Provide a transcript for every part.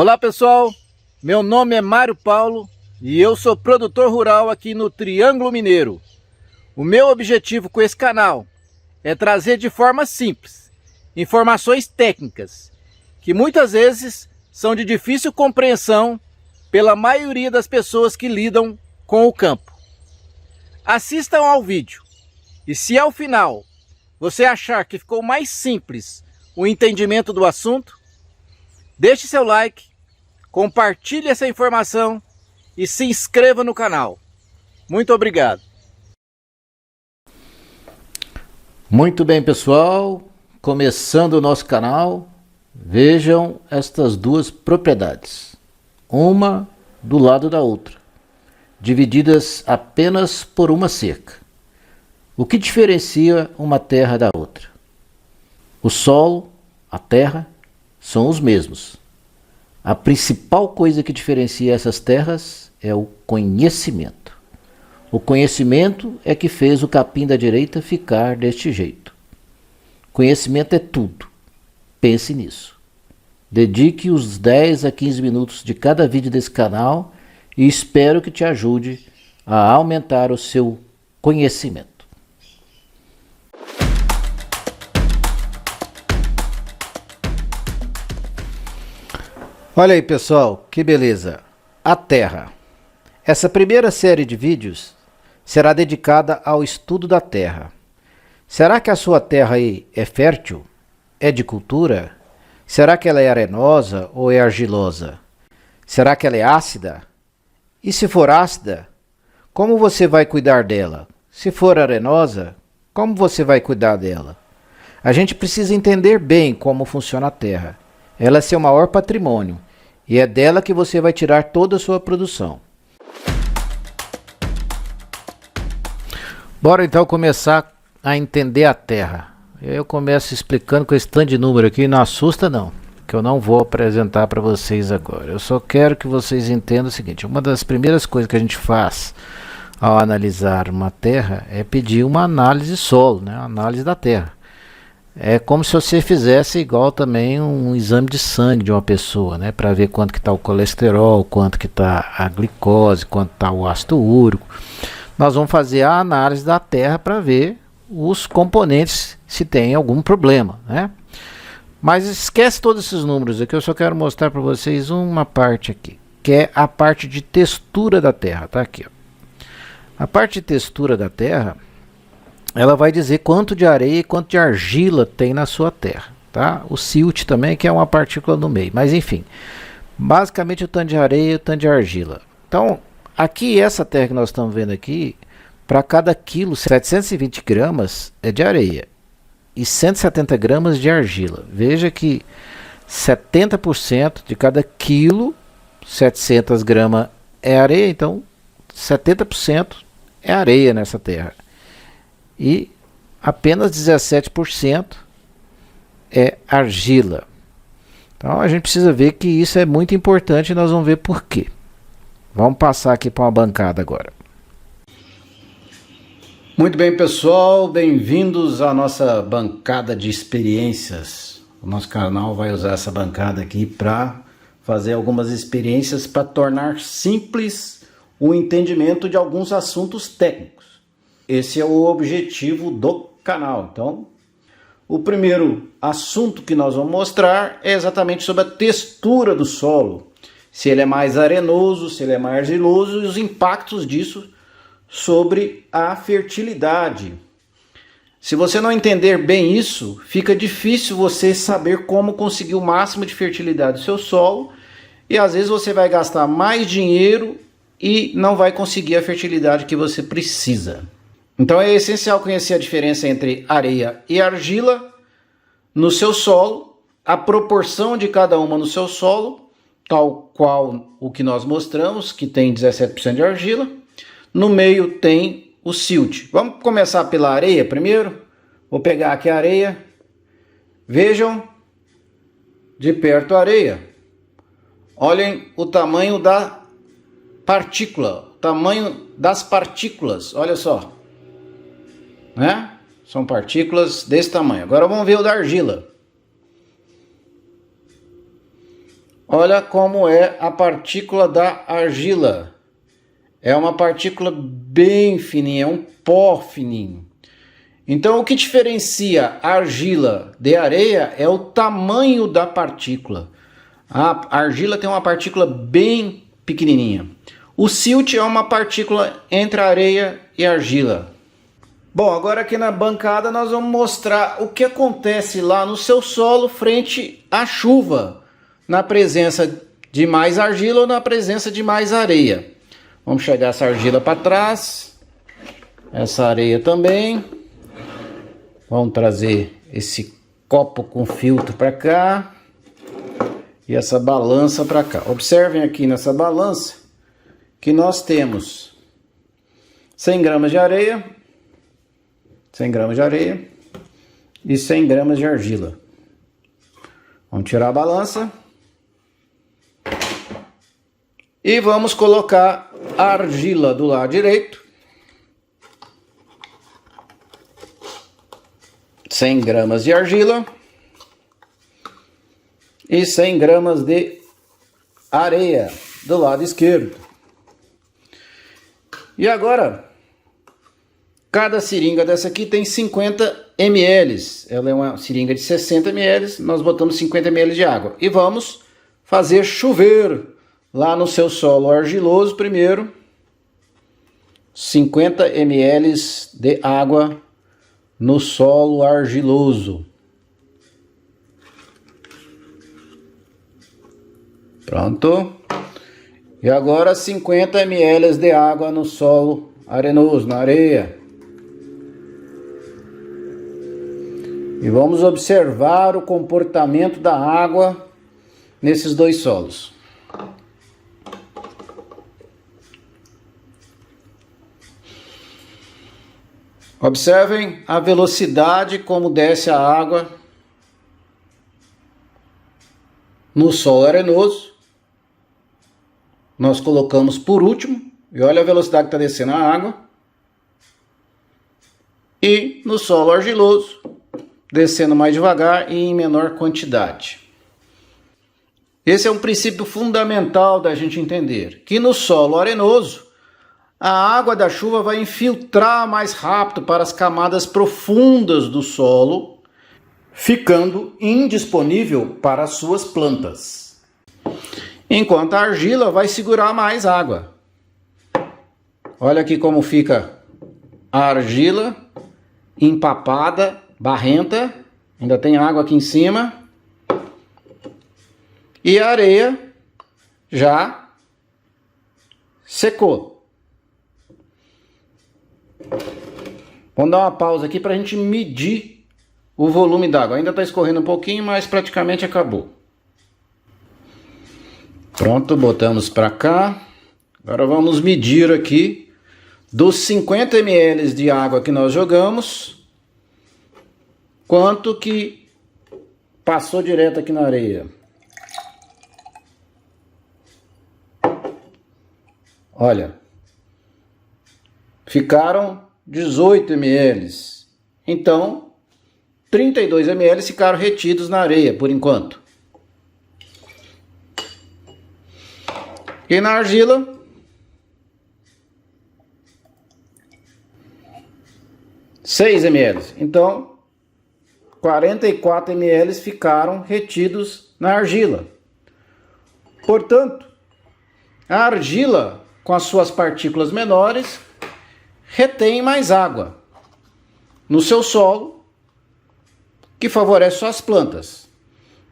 Olá pessoal, meu nome é Mário Paulo e eu sou produtor rural aqui no Triângulo Mineiro. O meu objetivo com esse canal é trazer de forma simples informações técnicas que muitas vezes são de difícil compreensão pela maioria das pessoas que lidam com o campo. Assistam ao vídeo e se ao final você achar que ficou mais simples o entendimento do assunto, deixe seu like, compartilhe essa informação e se inscreva no canal. Muito obrigado. Muito bem, pessoal. Começando o nosso canal, vejam estas duas propriedades. Uma do lado da outra, divididas apenas por uma cerca. O que diferencia uma terra da outra? O solo, a terra, são os mesmos. A principal coisa que diferencia essas terras é o conhecimento. O conhecimento é que fez o capim da direita ficar deste jeito. Conhecimento é tudo. Pense nisso. Dedique os 10 a 15 minutos de cada vídeo desse canal e espero que te ajude a aumentar o seu conhecimento. Olha aí pessoal, que beleza! A Terra. Essa primeira série de vídeos será dedicada ao estudo da Terra. Será que a sua terra aí é fértil? É de cultura? Será que ela é arenosa ou é argilosa? Será que ela é ácida? E se for ácida, como você vai cuidar dela? Se for arenosa, como você vai cuidar dela? A gente precisa entender bem como funciona a terra. Ela é seu maior patrimônio e é dela que você vai tirar toda a sua produção. Bora então começar a entender a terra. Eu começo explicando com esse tanto de número aqui, não assusta não, que eu não vou apresentar para vocês agora. Eu só quero que vocês entendam o seguinte: uma das primeiras coisas que a gente faz ao analisar uma terra é pedir uma análise solo, né? Uma análise da terra. É como se você fizesse igual também um exame de sangue de uma pessoa, né? Para ver quanto que está o colesterol, quanto que está a glicose, quanto está o ácido úrico. Nós vamos fazer a análise da terra para ver os componentes se tem algum problema, né? Mas esquece todos esses números aqui, eu só quero mostrar para vocês uma parte aqui, que é a parte de textura da terra, tá aqui, ó. A parte de textura da terra, ela vai dizer quanto de areia e quanto de argila tem na sua terra, tá? O silt também, que é uma partícula no meio, mas enfim, basicamente o tanto de areia e o tanto de argila. Então, aqui essa terra que nós estamos vendo aqui, para cada quilo, 720 gramas é de areia e 170 gramas de argila. Veja que 70% de cada quilo, 700 gramas é areia, então 70% é areia nessa terra. E apenas 17% é argila. Então a gente precisa ver que isso é muito importante e nós vamos ver por quê. Vamos passar aqui para uma bancada agora. Muito bem, pessoal, bem-vindos à nossa bancada de experiências. O nosso canal vai usar essa bancada aqui para fazer algumas experiências para tornar simples o entendimento de alguns assuntos técnicos. Esse é o objetivo do canal. Então, o primeiro assunto que nós vamos mostrar é exatamente sobre a textura do solo. Se ele é mais arenoso, se ele é mais argiloso e os impactos disso sobre a fertilidade. Se você não entender bem isso, fica difícil você saber como conseguir o máximo de fertilidade do seu solo e às vezes você vai gastar mais dinheiro e não vai conseguir a fertilidade que você precisa. Então é essencial conhecer a diferença entre areia e argila no seu solo, a proporção de cada uma no seu solo, tal qual o que nós mostramos, que tem 17% de argila. No meio tem o silt. Vamos começar pela areia primeiro. Vou pegar aqui a areia. Vejam de perto a areia. Olhem o tamanho da partícula, o tamanho das partículas, olha só. Né? São partículas desse tamanho. Agora vamos ver o da argila. Olha como é a partícula da argila. É uma partícula bem fininha, é um pó fininho. Então o que diferencia a argila de areia é o tamanho da partícula. A argila tem uma partícula bem pequenininha. O silt é uma partícula entre a areia e a argila. Bom, agora aqui na bancada nós vamos mostrar o que acontece lá no seu solo frente à chuva, na presença de mais argila ou na presença de mais areia. Vamos chegar essa argila para trás, essa areia também. Vamos trazer esse copo com filtro para cá e essa balança para cá. Observem aqui nessa balança que nós temos 100 gramas de areia, 100 gramas de areia e 100 gramas de argila. Vamos tirar a balança e vamos colocar a argila do lado direito. 100 gramas de argila e 100 gramas de areia do lado esquerdo. E agora, cada seringa dessa aqui tem 50 ml. Ela é uma seringa de 60 ml, nós botamos 50 ml de água. E vamos fazer chover lá no seu solo argiloso primeiro. 50 ml de água no solo argiloso. Pronto. E agora 50 ml de água no solo arenoso, na areia. E vamos observar o comportamento da água nesses dois solos. Observem a velocidade como desce a água no solo arenoso. Nós colocamos por último, e olha a velocidade que está descendo a água. E no solo argiloso, descendo mais devagar e em menor quantidade. Esse é um princípio fundamental da gente entender, que no solo arenoso, a água da chuva vai infiltrar mais rápido para as camadas profundas do solo, ficando indisponível para as suas plantas. Enquanto a argila vai segurar mais água. Olha aqui como fica a argila empapada, barrenta, ainda tem água aqui em cima. E a areia já secou. Vamos dar uma pausa aqui para a gente medir o volume d'água. Ainda está escorrendo um pouquinho, mas praticamente acabou. Pronto, botamos para cá. Agora vamos medir aqui dos 50 ml de água que nós jogamos, quanto que passou direto aqui na areia. Olha, ficaram 18 ml. Então, 32 ml ficaram retidos na areia por enquanto. E na argila, seis ml. Então, 44 ml ficaram retidos na argila. Portanto, a argila, com as suas partículas menores, retém mais água no seu solo, que favorece suas plantas.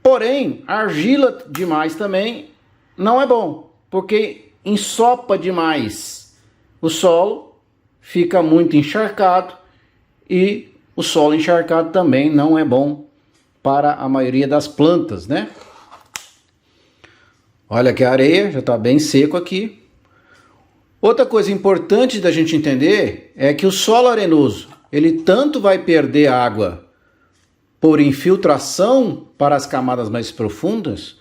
Porém, argila demais também não é bom, porque ensopa demais o solo, fica muito encharcado, e o solo encharcado também não é bom para a maioria das plantas, né? Olha que a areia já está bem seco aqui. Outra coisa importante da gente entender é que o solo arenoso, ele tanto vai perder água por infiltração para as camadas mais profundas,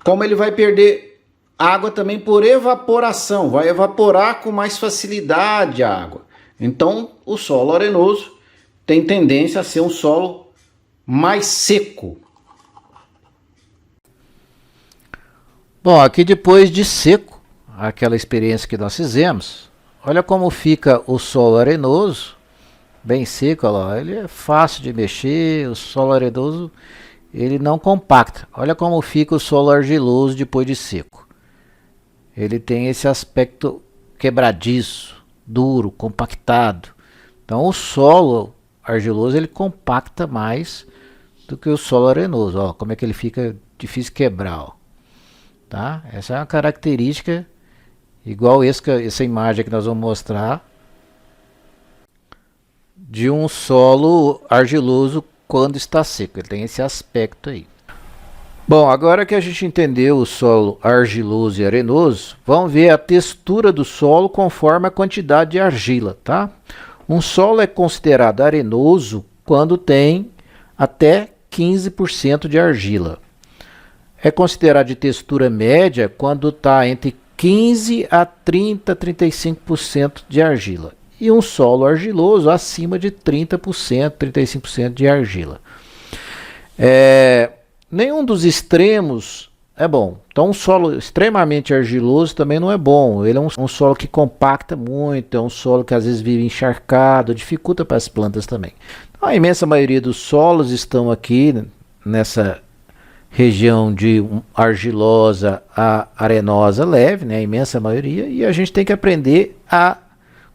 como ele vai perder água também por evaporação, vai evaporar com mais facilidade a água. Então, o solo arenoso tem tendência a ser um solo mais seco. Bom, aqui depois de seco, aquela experiência que nós fizemos, olha como fica o solo arenoso, bem seco, olha lá, ele é fácil de mexer, o solo arenoso ele não compacta. Olha como fica o solo argiloso depois de seco. Ele tem esse aspecto quebradiço, duro, compactado. Então o solo argiloso ele compacta mais do que o solo arenoso. Ó, como é que ele fica difícil de quebrar. Ó. Tá? Essa é uma característica igual essa imagem que nós vamos mostrar de um solo argiloso quando está seco. Ele tem esse aspecto aí. Bom, agora que a gente entendeu o solo argiloso e arenoso, vamos ver a textura do solo conforme a quantidade de argila, tá? Um solo é considerado arenoso quando tem até 15% de argila. É considerado de textura média quando está entre 15 a 35% de argila. E um solo argiloso acima de 30%, 35% de argila. Nenhum dos extremos é bom. Então, um solo extremamente argiloso também não é bom. Ele é um solo que compacta muito, é um solo que às vezes vive encharcado, dificulta para as plantas também. Então, a imensa maioria dos solos estão aqui nessa região de argilosa a arenosa leve, né? A imensa maioria, e a gente tem que aprender a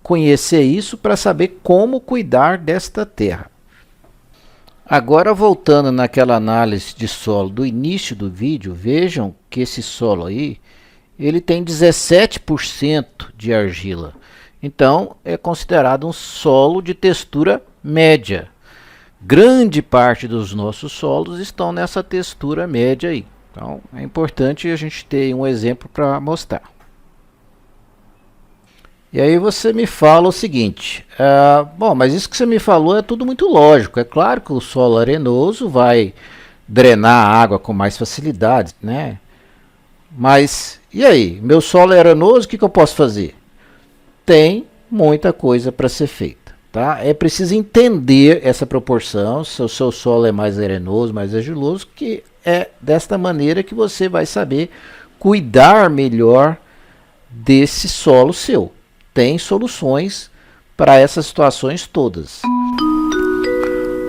conhecer isso para saber como cuidar desta terra. Agora, voltando naquela análise de solo do início do vídeo, vejam que esse solo aí, ele tem 17% de argila. Então, é considerado um solo de textura média. Grande parte dos nossos solos estão nessa textura média aí. Então, é importante a gente ter um exemplo para mostrar. E aí você me fala o seguinte, bom, mas isso que você me falou é tudo muito lógico. É claro que o solo arenoso vai drenar a água com mais facilidade, né? Mas, e aí? Meu solo é arenoso, o que eu posso fazer? Tem muita coisa para ser feita, tá? É preciso entender essa proporção, se o seu solo é mais arenoso, mais argiloso, que é desta maneira que você vai saber cuidar melhor desse solo seu. Tem soluções para essas situações todas.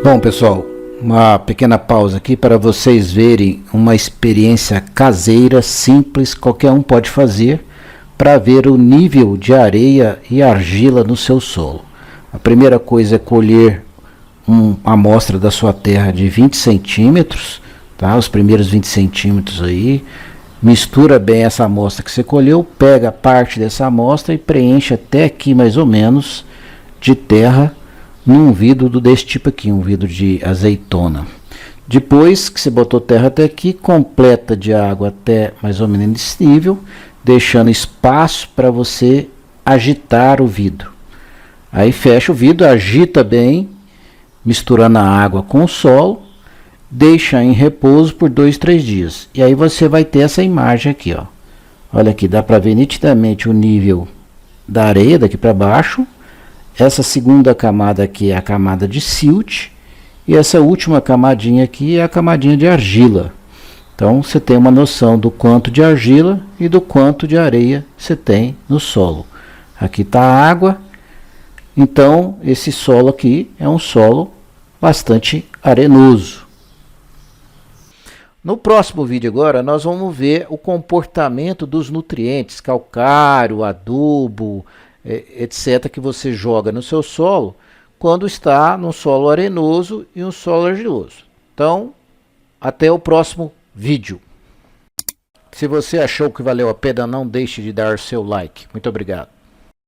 Bom, pessoal, uma pequena pausa aqui para vocês verem uma experiência caseira, simples, qualquer um pode fazer, para ver o nível de areia e argila no seu solo. A primeira coisa é colher uma amostra da sua terra de 20 centímetros, tá? Os primeiros 20 centímetros aí. Mistura bem essa amostra que você colheu, pega parte dessa amostra e preenche até aqui mais ou menos de terra num vidro desse tipo aqui, um vidro de azeitona. Depois que você botou terra até aqui, completa de água até mais ou menos nesse nível, deixando espaço para você agitar o vidro. Aí fecha o vidro, agita bem, misturando a água com o solo. Deixa em repouso por 2, 3 dias. E aí você vai ter essa imagem aqui, ó. Olha aqui, dá para ver nitidamente o nível da areia daqui para baixo. Essa segunda camada aqui é a camada de silt. E essa última camadinha aqui é a camadinha de argila. Então você tem uma noção do quanto de argila e do quanto de areia você tem no solo. Aqui está a água. Então esse solo aqui é um solo bastante arenoso. No próximo vídeo agora nós vamos ver o comportamento dos nutrientes, calcário, adubo, etc. que você joga no seu solo quando está num solo arenoso e um solo argiloso. Então, até o próximo vídeo. Se você achou que valeu a pena, não deixe de dar seu like. Muito obrigado.